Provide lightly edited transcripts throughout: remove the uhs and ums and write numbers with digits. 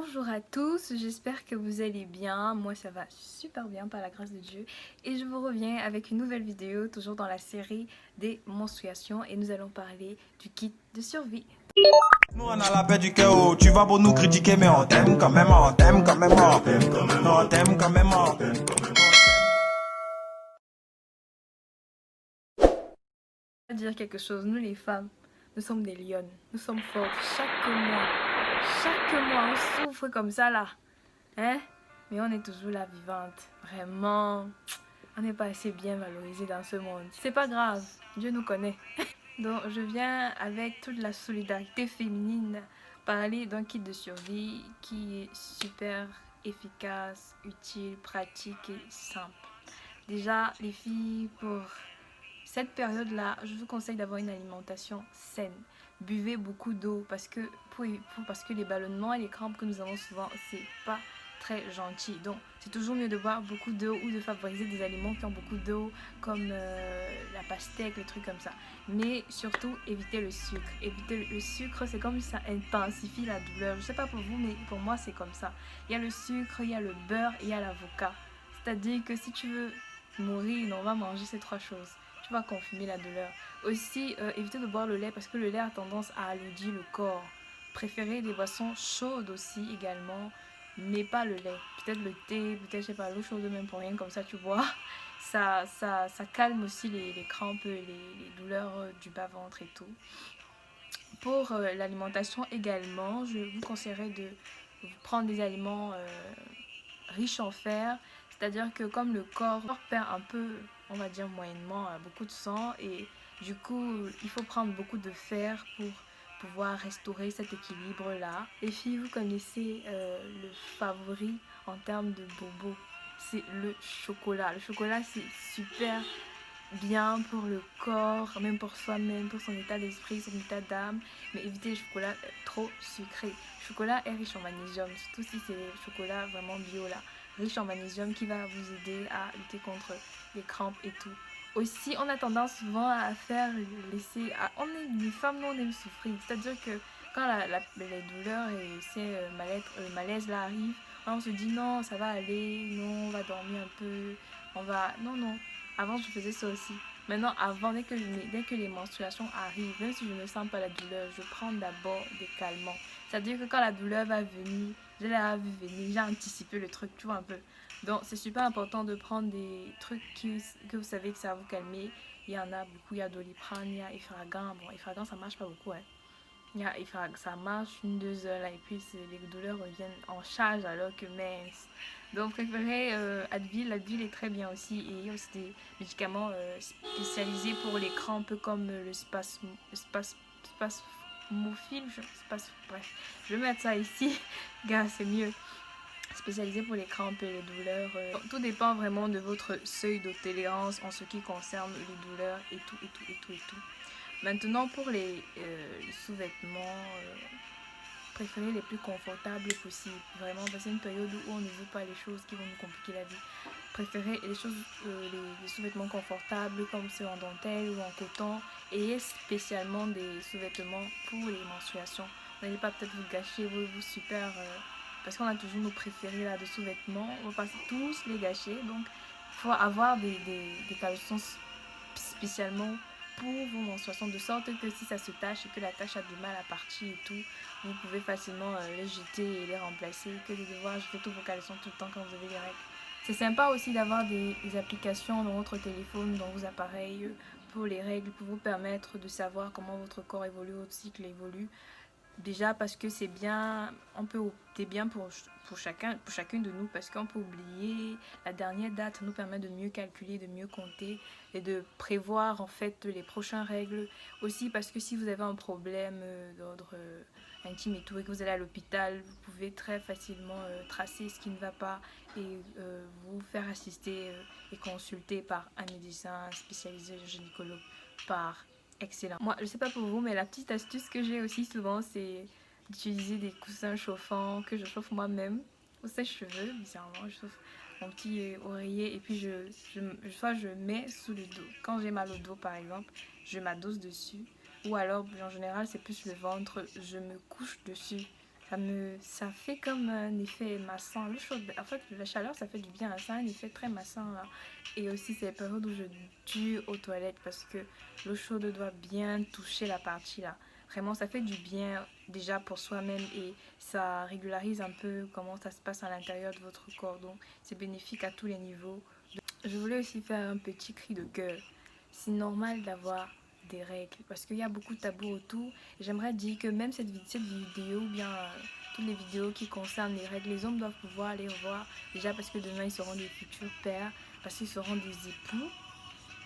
Bonjour à tous, j'espère que vous allez bien. Moi ça va super bien par la grâce de Dieu. Et je vous reviens avec une nouvelle vidéo, toujours dans la série des menstruations. Et nous allons parler du kit de survie. Nous on a la paix du cœur, tu vas pour nous critiquer mais on t'aime quand même, on t'aime quand même, on t'aime quand même, on t'aime quand même, on t'aime quand même. Je vais dire quelque chose, nous les femmes, nous sommes des lionnes, nous sommes fortes. Chaque mois on souffre comme ça là. Hein? Mais on est toujours là vivante. Vraiment, on n'est pas assez bien valorisé dans ce monde. C'est pas grave, Dieu nous connaît. Donc, je viens avec toute la solidarité féminine parler d'un kit de survie qui est super efficace, utile, pratique et simple. Déjà, les filles, pour cette période-là, je vous conseille d'avoir une alimentation saine. Buvez beaucoup d'eau parce que les ballonnements et les crampes que nous avons souvent, c'est pas très gentil. Donc, c'est toujours mieux de boire beaucoup d'eau ou de favoriser des aliments qui ont beaucoup d'eau, comme la pastèque, les trucs comme ça. Mais surtout, évitez le sucre. Évitez le sucre, c'est comme ça intensifie la douleur. Je sais pas pour vous, mais pour moi, c'est comme ça. Il y a le sucre, il y a le beurre et il y a l'avocat. C'est-à-dire que si tu veux mourir, on va manger ces trois choses. Tu vas confumer la douleur. Aussi, évitez de boire le lait parce que le lait a tendance à alourdir le corps. Préférez des boissons chaudes aussi également, mais pas le lait. Peut-être le thé, peut-être, je sais pas, l'eau chaude même pour rien, comme ça tu bois. Ça calme aussi les crampes, les douleurs du bas-ventre et tout. Pour l'alimentation également, je vous conseillerais de prendre des aliments riches en fer, c'est-à-dire que comme le corps perd un peu, on va dire moyennement, beaucoup de sang et du coup il faut prendre beaucoup de fer pour pouvoir restaurer cet équilibre là. Les filles, vous connaissez le favori en termes de bobo, c'est le chocolat. Le chocolat c'est super bien pour le corps, même pour soi-même, pour son état d'esprit, son état d'âme, mais évitez le chocolat trop sucré. Le chocolat est riche en magnésium, surtout si c'est le chocolat vraiment bio là, riche en magnésium qui va vous aider à lutter contre les crampes et tout. Aussi, on a tendance souvent à faire laisser, on est les femmes, nous on aime souffrir, c'est-à-dire que quand les douleurs et le malaise là arrive, on se dit non, ça va aller, non, on va dormir un peu, on va, non, non. Avant, je faisais ça aussi. Maintenant, dès que les menstruations arrivent, même si je ne sens pas la douleur, je prends d'abord des calmants. C'est-à-dire que quand la douleur va venir, je l'ai vu venir, j'ai anticipé le truc, tu vois un peu. Donc, c'est super important de prendre des trucs que vous savez que ça va vous calmer. Il y en a beaucoup, il y a Doliprane, il y a Efragan. Bon, Efragan, ça marche pas beaucoup, hein. Ça marche une, 2 heures là, et puis les douleurs reviennent en charge alors que mince. Donc préférez Advil. Advil est très bien aussi. Et il y a aussi des médicaments spécialisés pour les crampes comme le spasmophile. Bref, je vais mettre ça ici. Gars, c'est mieux. Spécialisé pour les crampes et les douleurs. Tout dépend vraiment de votre seuil de tolérance en ce qui concerne les douleurs et tout, et tout, et tout, et tout. Maintenant, pour les sous-vêtements, préférez les plus confortables possibles. Vraiment, parce que c'est une période où on ne veut pas les choses qui vont nous compliquer la vie. Préférez les sous-vêtements confortables comme ceux en dentelle ou en coton. Et spécialement des sous-vêtements pour les menstruations. N'allez pas peut-être vous gâcher vos super... parce qu'on a toujours nos préférés là de sous-vêtements. On va pas tous les gâcher. Donc, il faut avoir des caleçons spécialement pour vos menstruations, de sorte que si ça se tache et que la tache a du mal à partir et tout, vous pouvez facilement les jeter et les remplacer, que de devoir jeter tous vos caleçons tout le temps quand vous avez les règles. C'est sympa aussi d'avoir des applications dans votre téléphone, dans vos appareils pour les règles, pour vous permettre de savoir comment votre corps évolue, votre cycle évolue. Déjà parce que c'est bien, on peut opter bien pour chacune de nous parce qu'on peut oublier la dernière date, ça nous permet de mieux calculer, de mieux compter et de prévoir en fait les prochaines règles. Aussi parce que si vous avez un problème d'ordre intime et tout et que vous allez à l'hôpital, vous pouvez très facilement tracer ce qui ne va pas et vous faire assister et consulter par un médecin spécialisé, un gynécologue, par excellent. Moi, je sais pas pour vous, mais la petite astuce que j'ai aussi souvent, c'est d'utiliser des coussins chauffants que je chauffe moi-même au sèche-cheveux. Bizarrement, je chauffe mon petit oreiller et puis soit je mets sous le dos. Quand j'ai mal au dos, par exemple, je m'adosse dessus. Ou alors, en général, c'est plus le ventre, je me couche dessus. Ça fait comme un effet massant. L'eau chaude, en fait, la chaleur, ça fait du bien. Ça a un effet très massant là. Et aussi, c'est la période où je dure aux toilettes parce que l'eau chaude doit bien toucher la partie là. Vraiment, ça fait du bien déjà pour soi-même et ça régularise un peu comment ça se passe à l'intérieur de votre corps. Donc, c'est bénéfique à tous les niveaux. Je voulais aussi faire un petit cri de cœur. C'est normal d'avoir des règles parce qu'il y a beaucoup de tabous autour. J'aimerais dire que même cette vidéo ou bien toutes les vidéos qui concernent les règles, les hommes doivent pouvoir les revoir déjà parce que demain ils seront des futurs pères, parce qu'ils seront des époux.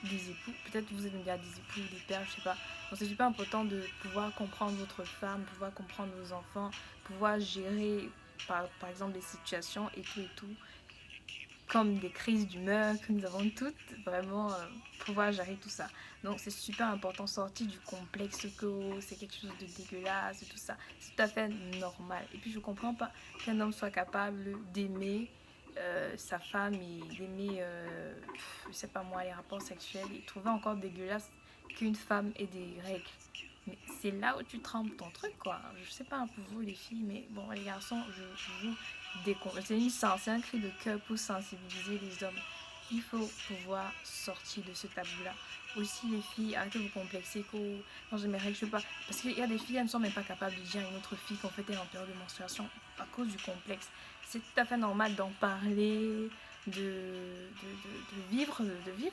Peut-être vous êtes déjà des époux, des pères, je sais pas. Donc c'est super important de pouvoir comprendre votre femme, pouvoir comprendre vos enfants, pouvoir gérer par exemple des situations et tout, comme des crises d'humeur que nous avons toutes, vraiment pouvoir gérer tout ça. Donc c'est super important, sortir du complexe que c'est quelque chose de dégueulasse et tout ça. C'est tout à fait normal. Et puis je comprends pas qu'un homme soit capable d'aimer sa femme et d'aimer, je sais pas moi, les rapports sexuels et trouver encore dégueulasse qu'une femme ait des règles. Mais c'est là où tu trempes ton truc, quoi. Je sais pas pour vous, les filles, mais bon, les garçons, je vous c'est un cri de cœur pour sensibiliser les hommes. Il faut pouvoir sortir de ce tabou-là. Aussi, les filles, arrêtez de vous complexer quand j'ai mes règles, je sais pas. Parce qu'il y a des filles, elles ne sont même pas capables de dire à une autre fille qu'en fait elle est en période de menstruation à cause du complexe. C'est tout à fait normal d'en parler, de vivre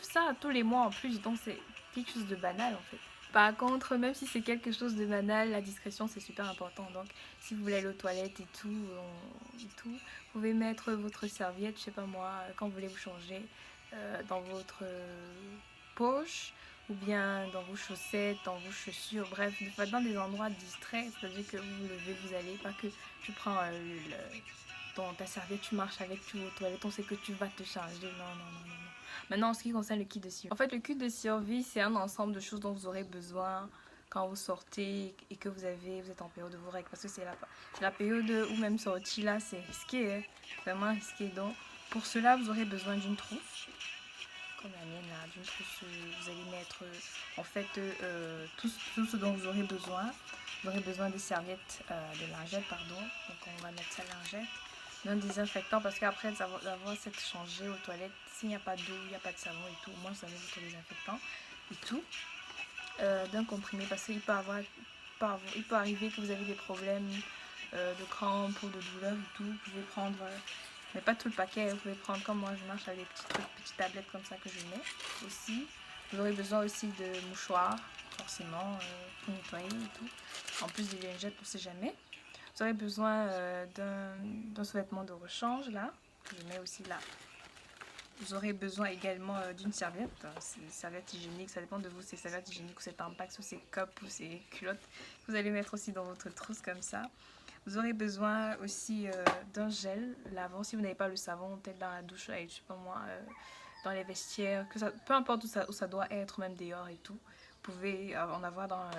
ça tous les mois en plus. Donc, c'est quelque chose de banal en fait. Par contre, même si c'est quelque chose de banal, la discrétion c'est super important. Donc, si vous voulez aller aux toilettes et tout, vous pouvez mettre votre serviette, je sais pas moi, quand vous voulez vous changer, dans votre poche ou bien dans vos chaussettes, dans vos chaussures, bref, dans des endroits distraits, c'est-à-dire que vous vous levez, vous allez, pas que tu prends ta serviette, tu marches avec, tu vas aux toilettes, on sait que tu vas te changer. Non, non, non, non. Maintenant, en ce qui concerne le kit de survie. En fait, le kit de survie, c'est un ensemble de choses dont vous aurez besoin quand vous sortez et que vous êtes en période de vos règles. Parce que c'est la période où même sortir là, c'est risqué, hein, vraiment risqué. Donc, pour cela, vous aurez besoin d'une trousse. Comme la mienne là, d'une trousse, vous allez mettre en fait tout ce dont vous aurez besoin. Vous aurez besoin des serviettes, de lingettes, pardon. Donc, on va mettre ça lingette. D'un désinfectant parce qu'après d'avoir s'être changé aux toilettes, s'il n'y a pas d'eau, il n'y a pas de savon et tout, moi je savais votre désinfectant et tout. D'un comprimé parce qu'il il peut arriver que vous avez des problèmes de crampes ou de douleurs et tout. Vous pouvez prendre, mais pas tout le paquet, vous pouvez prendre comme moi je marche avec des petits trucs, petites tablettes comme ça que je mets aussi. Vous aurez besoin aussi de mouchoirs, forcément, pour nettoyer et tout. En plus des lingettes, on ne sait jamais. Vous aurez besoin d'un sous-vêtement de rechange là, que je mets aussi là. Vous aurez besoin également d'une serviette, c'est une serviette hygiénique, ça dépend de vous, c'est serviette hygiénique ou c'est Tampax ou c'est Cup ou c'est culotte. Vous allez mettre aussi dans votre trousse comme ça. Vous aurez besoin aussi d'un gel lavant si vous n'avez pas le savon, peut-être dans la douche, je sais pas moi, dans les vestiaires, peu importe où ça doit être, même dehors et tout. Vous pouvez en avoir dans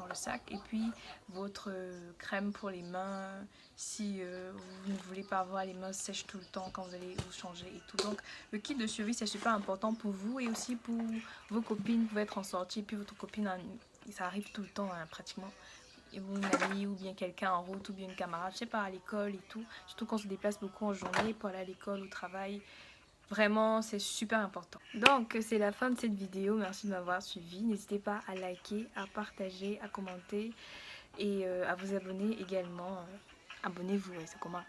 le sac. Et puis votre crème pour les mains si vous ne voulez pas avoir les mains sèches tout le temps quand vous allez vous changer et tout. Donc le kit de survie c'est super important pour vous et aussi pour vos copines. Vous pouvez être en sortie et puis votre copine, ça arrive tout le temps hein, pratiquement. Et une amie ou bien quelqu'un en route ou bien une camarade, je sais pas, à l'école et tout. Surtout quand on se déplace beaucoup en journée pour aller à l'école, au travail. Vraiment, c'est super important. Donc, c'est la fin de cette vidéo. Merci de m'avoir suivi. N'hésitez pas à liker, à partager, à commenter et à vous abonner également. Abonnez-vous, ouais, c'est comment.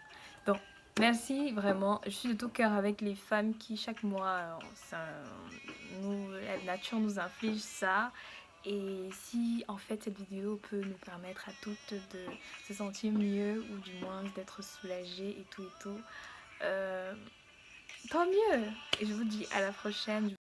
Donc, merci vraiment. Je suis de tout cœur avec les femmes qui, chaque mois, la nature nous inflige ça. Et si, en fait, cette vidéo peut nous permettre à toutes de se sentir mieux ou du moins d'être soulagées et tout. Tant mieux. Et je vous dis à la prochaine.